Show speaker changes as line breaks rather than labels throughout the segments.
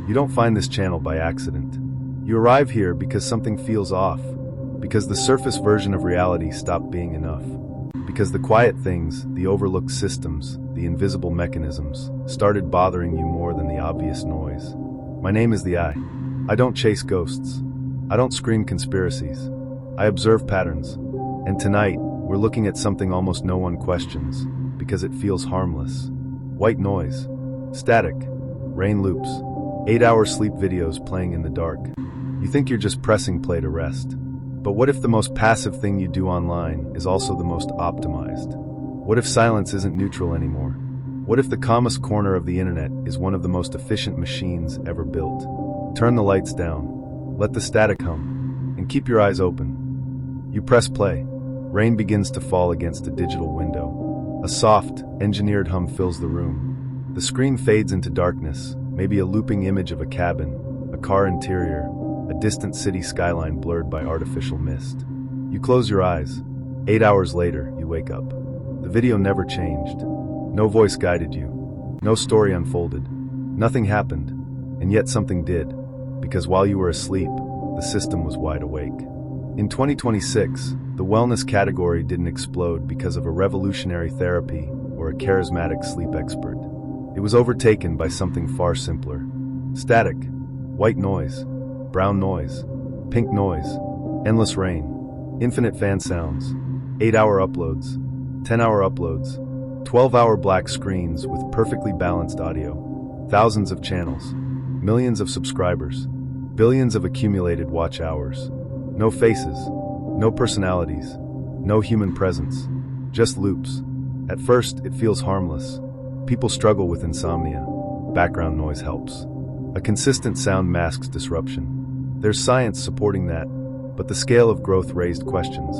You don't find this channel by accident. You arrive here because something feels off, because the surface version of reality stopped being enough, because the quiet things, the overlooked systems, the invisible mechanisms, started bothering you more than the obvious noise. My name is the Eye. I don't chase ghosts. I don't scream conspiracies. I observe patterns. And tonight, we're looking at something almost no one questions, because it feels harmless. White noise. Static. Rain loops. 8-hour sleep videos playing in the dark. You think you're just pressing play to rest. But what if the most passive thing you do online is also the most optimized? What if silence isn't neutral anymore? What if the calmest corner of the internet is one of the most efficient machines ever built? Turn the lights down, let the static hum, and keep your eyes open. You press play. Rain begins to fall against a digital window. A soft, engineered hum fills the room. The screen fades into darkness, maybe a looping image of a cabin, a car interior, a distant city skyline blurred by artificial mist. You close your eyes. 8 hours later, you wake up. The video never changed. No voice guided you. No story unfolded. Nothing happened. And yet something did. Because while you were asleep, the system was wide awake. In 2026, the wellness category didn't explode because of a revolutionary therapy or a charismatic sleep expert. It was overtaken by something far simpler. Static. White noise. Brown noise. Pink noise. Endless rain. Infinite fan sounds. 8-hour uploads. 10-hour uploads. 12-hour black screens with perfectly balanced audio. Thousands of channels. Millions of subscribers. Billions of accumulated watch hours. No faces. No personalities. No human presence. Just loops. At first, it feels harmless. People struggle with insomnia. Background noise helps. A consistent sound masks disruption. There's science supporting that, but the scale of growth raised questions.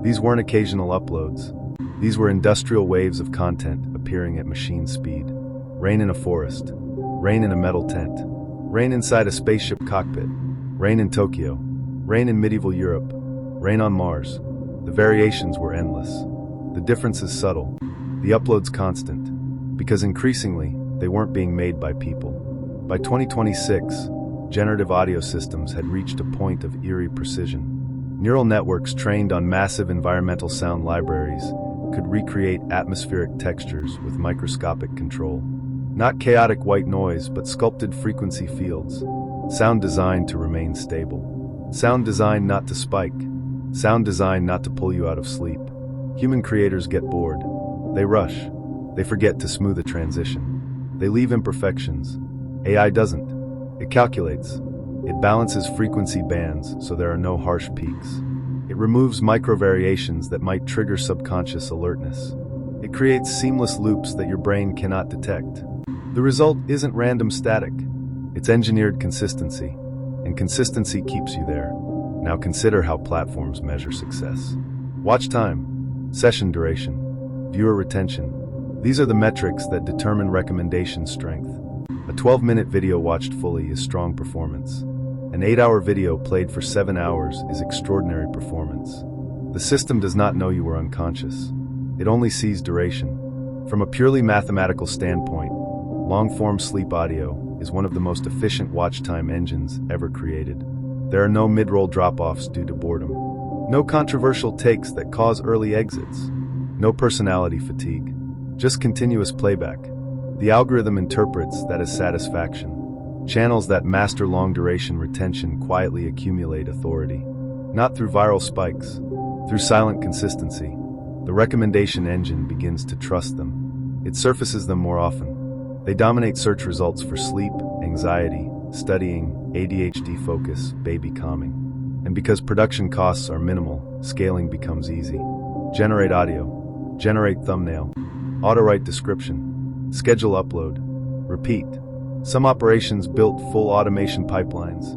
These weren't occasional uploads. These were industrial waves of content appearing at machine speed. Rain in a forest. Rain in a metal tent. Rain inside a spaceship cockpit. Rain in Tokyo. Rain in medieval Europe. Rain on Mars. The variations were endless. The difference is subtle. The uploads constant. Because increasingly, they weren't being made by people. By 2026, generative audio systems had reached a point of eerie precision. Neural networks trained on massive environmental sound libraries could recreate atmospheric textures with microscopic control. Not chaotic white noise, but sculpted frequency fields. Sound designed to remain stable. Sound designed not to spike. Sound designed not to pull you out of sleep. Human creators get bored. They rush. They forget to smooth a transition. They leave imperfections. AI doesn't. It calculates. It balances frequency bands so there are no harsh peaks. It removes micro-variations that might trigger subconscious alertness. It creates seamless loops that your brain cannot detect. The result isn't random static. It's engineered consistency. And consistency keeps you there. Now consider how platforms measure success. Watch time, session duration, viewer retention. These are the metrics that determine recommendation strength. A 12-minute video watched fully is strong performance. An 8-hour video played for 7 hours is extraordinary performance. The system does not know you were unconscious. It only sees duration. From a purely mathematical standpoint, long-form sleep audio is one of the most efficient watch time engines ever created. There are no mid-roll drop-offs due to boredom. No controversial takes that cause early exits. No personality fatigue. Just continuous playback. The algorithm interprets that as satisfaction. Channels that master long-duration retention quietly accumulate authority. Not through viral spikes, through silent consistency. The recommendation engine begins to trust them. It surfaces them more often. They dominate search results for sleep, anxiety, studying, ADHD focus, baby calming. And because production costs are minimal, scaling becomes easy. Generate audio. Generate thumbnail. Auto-write description. Schedule upload. Repeat. Some operations built full automation pipelines.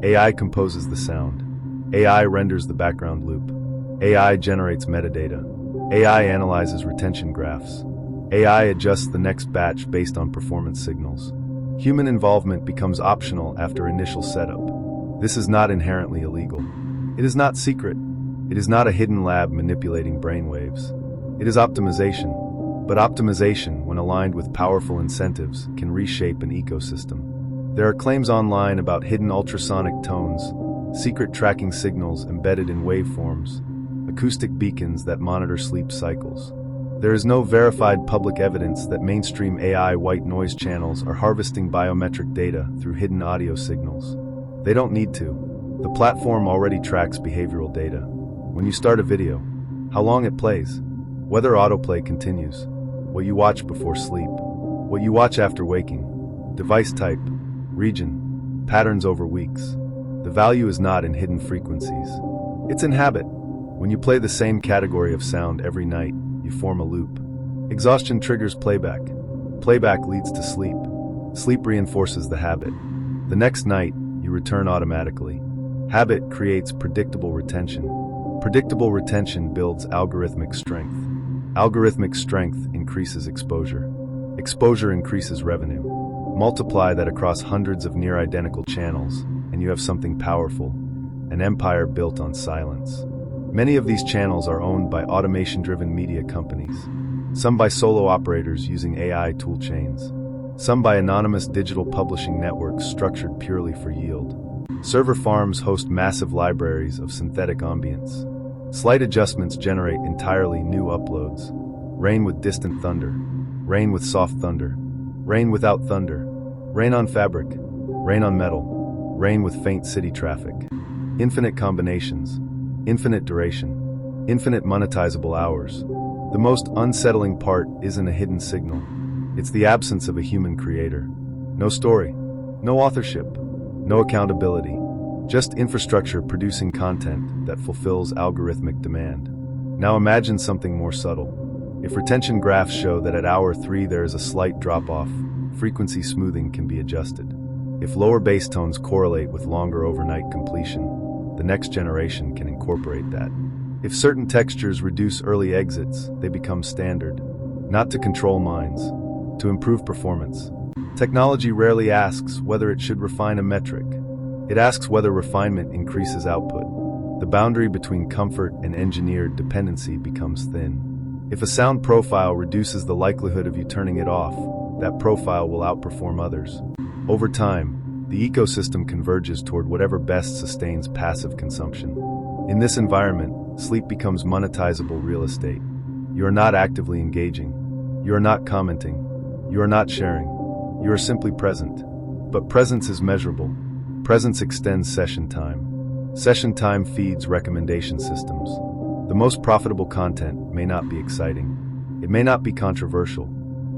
AI composes the sound. AI renders the background loop. AI generates metadata. AI analyzes retention graphs. AI adjusts the next batch based on performance signals. Human involvement becomes optional after initial setup. This is not inherently illegal. It is not secret. It is not a hidden lab manipulating brainwaves. It is optimization. But optimization, when aligned with powerful incentives, can reshape an ecosystem. There are claims online about hidden ultrasonic tones, secret tracking signals embedded in waveforms, acoustic beacons that monitor sleep cycles. There is no verified public evidence that mainstream AI white noise channels are harvesting biometric data through hidden audio signals. They don't need to. The platform already tracks behavioral data. When you start a video, how long it plays, whether autoplay continues, what you watch before sleep, what you watch after waking, device type, region, patterns over weeks. The value is not in hidden frequencies. It's in habit. When you play the same category of sound every night, you form a loop. Exhaustion triggers playback. Playback leads to sleep. Sleep reinforces the habit. The next night, you return automatically. Habit creates predictable retention. Predictable retention builds algorithmic strength. Algorithmic strength increases exposure. Exposure increases revenue. Multiply that across hundreds of near-identical channels, and you have something powerful, an empire built on silence. Many of these channels are owned by automation-driven media companies, some by solo operators using AI toolchains, some by anonymous digital publishing networks structured purely for yield. Server farms host massive libraries of synthetic ambience. Slight adjustments generate entirely new uploads. Rain with distant thunder, rain with soft thunder, rain without thunder, rain on fabric, rain on metal, rain with faint city traffic. Infinite combinations, infinite duration, infinite monetizable hours. The most unsettling part isn't a hidden signal. It's the absence of a human creator. No story, no authorship, no accountability, just infrastructure producing content that fulfills algorithmic demand. Now imagine something more subtle. If retention graphs show that at hour 3 there is a slight drop-off, frequency smoothing can be adjusted. If lower bass tones correlate with longer overnight completion, the next generation can incorporate that. If certain textures reduce early exits, they become standard, not to control minds, to improve performance. Technology rarely asks whether it should refine a metric. It asks whether refinement increases output. The boundary between comfort and engineered dependency becomes thin. If a sound profile reduces the likelihood of you turning it off, that profile will outperform others. Over time, the ecosystem converges toward whatever best sustains passive consumption. In this environment, sleep becomes monetizable real estate. You are not actively engaging. You are not commenting. You are not sharing. You are simply present. But presence is measurable. Presence extends session time. Session time feeds recommendation systems. The most profitable content may not be exciting. It may not be controversial.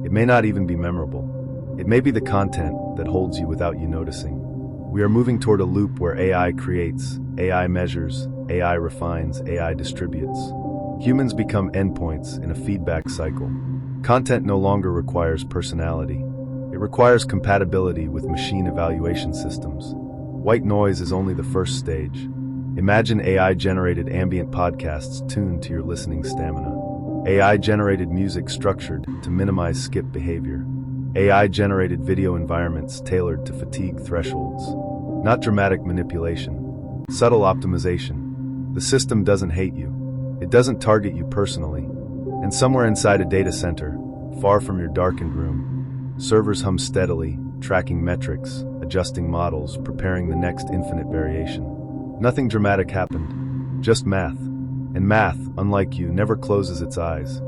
It may not even be memorable. It may be the content that holds you without you noticing. We are moving toward a loop where AI creates, AI measures, AI refines, AI distributes. Humans become endpoints in a feedback cycle. Content no longer requires personality. It requires compatibility with machine evaluation systems. White noise is only the first stage. Imagine AI-generated ambient podcasts tuned to your listening stamina. AI-generated music structured to minimize skip behavior. AI-generated video environments tailored to fatigue thresholds. Not dramatic manipulation. Subtle optimization. The system doesn't hate you. It doesn't target you personally. And somewhere inside a data center, far from your darkened room, servers hum steadily, tracking metrics, adjusting models, preparing the next infinite variation. Nothing dramatic happened, just math. And math, unlike you, never closes its eyes.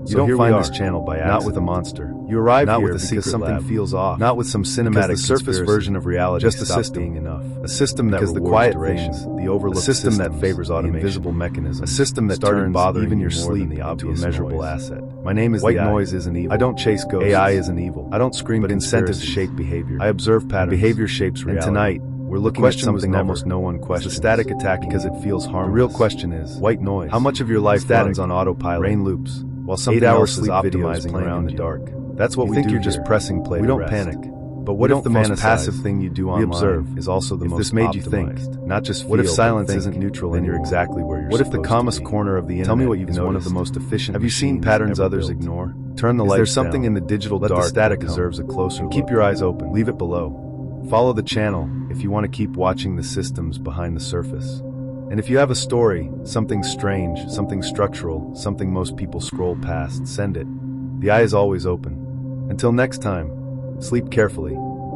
You don't find this channel by accident. Not with a monster. You arrive
not
here
with a
because something
lab.
Feels off.
Not with some cinematic
the surface version of reality.
Just a
stopped
system.
being enough. A system that
Because the
rewards
quiet
duration,
things,
the overlooked
a system that
systems,
favors
the
automation,
invisible mechanism,
a system that
started
turns
bothering
even
you
your
more
sleep
than the
into a
obvious
measurable
noise.
asset.
My name is
White
the eye.
noise isn't evil.
I don't chase ghosts.
AI isn't evil.
I don't scream
But
incentives
conspiracies.
shape behavior.
I observe patterns.
Behavior shapes
And
reality.
tonight,
we're looking at
question was
something
never,
almost no one
is the
questions.
static attacking
because
you?
it feels harmless.
The real question is,
white noise.
how much of your life
Static
runs on autopilot?
Rain loops.
While something
8 hour
else is
sleep videos
optimizing
playing
around
in the
you.
dark.
That's what
You
we
think
do
you're
here.
just pressing play
We
to
don't
rest.
panic.
But what
We
if the
don't
most
fantasize.
passive thing you do
We
online
observe.
is also the
If
most
this made you think,
optimized?
not just
What if
feel,
silence
but think,
isn't neutral
then
anymore?
you're exactly where you're
What if the
supposed
calmest
to be?
corner of the internet
Tell me what you've
is one of the
noticed.
most efficient
Have you seen
machines
patterns
ever
others
built?
ignore?
Turn the
Is
lights
there something
down.
in the digital
Let
dark
the static
that
hum.
deserves a closer
And
look?
keep your eyes open.
Leave it below.
Follow the channel if you want to keep watching the systems behind the surface. And if you have a story, something strange, something structural, something most people scroll past, send it. The eye is always open. Until next time, sleep carefully.